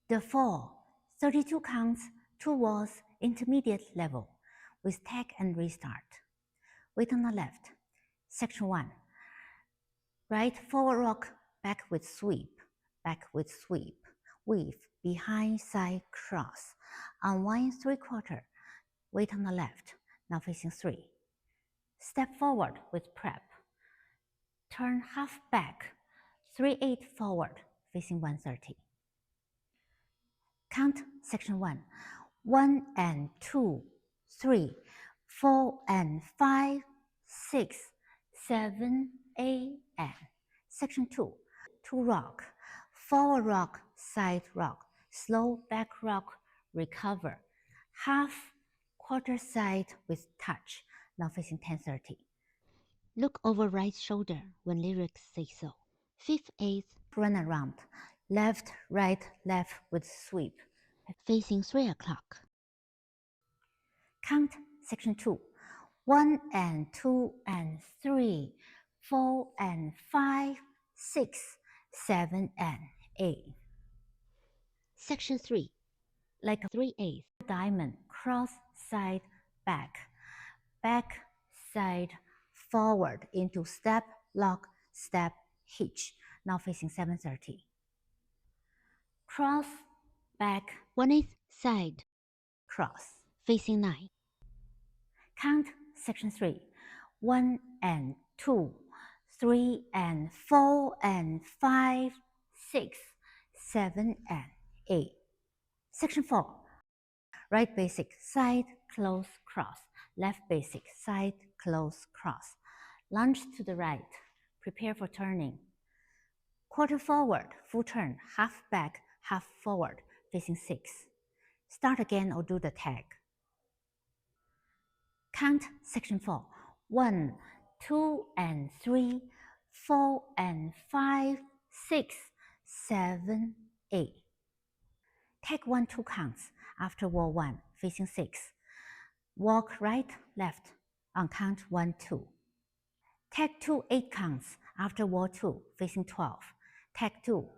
The 4, 32 counts, 2 walls, intermediate level, with tag and restart. Weight on the left. Section 1. Right forward rock, back with sweep, weave, behind side cross, unwind 3/4, weight on the left, now facing 3. Step forward with prep, turn half back, 3/8 forward, facing 130. Count section 1, 1 and 2, 3, 4 and 5, 6, 7, 8, and section 2, 2 rock, forward rock, side rock, slow back rock, recover, half, quarter side with touch, now facing 1030. Look over right shoulder when lyrics say so. 5/8 Run around, left, right, left with sweep. Facing 3 o'clock. Count section 2, 1 and 2 and 3, 4 and 5, 6, 7 and 8. Section 3. Like a 3/8 diamond, cross, side, back, side, forward into step, lock, step, hitch, now facing 730. Cross, back, 1/8 side, cross. facing 9. Count section 3, 1 and 2, 3 and 4 and 5, 6, 7 and 8. Section 4, right basic, side, close, cross, left basic, side, close, cross. Lunge to the right, prepare for turning. Quarter forward, full turn, half back, half forward, facing 6. Start again or do the tag. Count section 4, 1, 2 and 3, 4 and 5, 6, 7, 8. Take 1, 2 counts after wall 1, facing 6. Walk right, left on count 1, 2. Take 2, 8 counts after wall 2, facing 12. Take 2.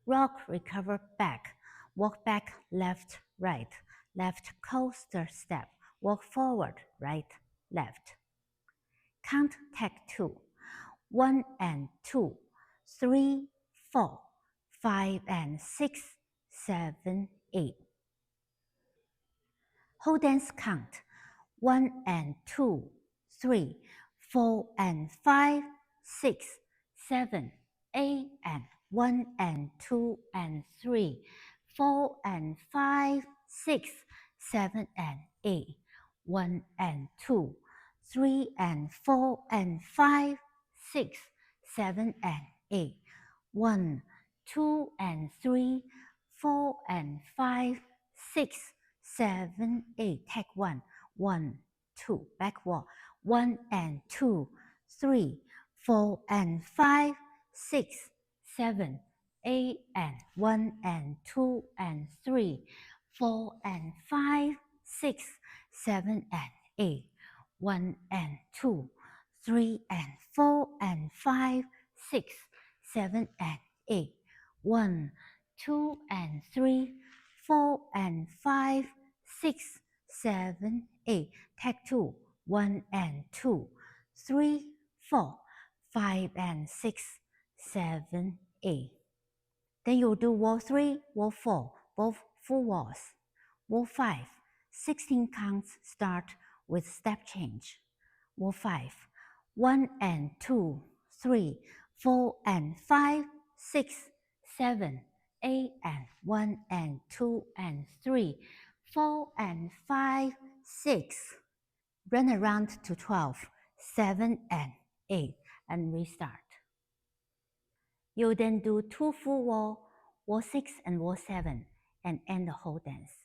Rock, recover back. Walk back, left, right. Left coaster step. Walk forward, right, left. Count tag 2. 1 and 2, 3, 4, 5 and 6, 7, 8. Whole dance count. 1 and 2, 3, 4 and 5, 6, 7, 8, and 1 and 2 and 3, 4 and 5, 6, 7 and 8, 1 and 2, 3 and 4 and 5, 6, 7 and 8, 1, 2 and 3, 4 and 5, 6, 7, 8. Take 1, 1, 2, back wall, 1 and 2, 3, 4 and 5, 6, 7, 8, and 1 and 2 and 3, 4 and 5, 6, 7 and 8, 1 and 2, 3 and 4 and 5, 6, 7 and 8, 1, 2 and 3, 4 and 5, 6, 7, 8. Take 2, 1 and 2, 3, 4, 5 and 6, 7, 8. Then you'll do wall 3, wall 4, both full walls. Wall 5, 16 counts start with step change. Wall 5, 1 and 2, 3, 4 and 5, 6, 7, 8, and 1 and 2 and 3, 4 and 5, 6. Run around to 12, 7 and 8, and restart. You then do 2 full wall, wall 6 and wall 7, and end the whole dance.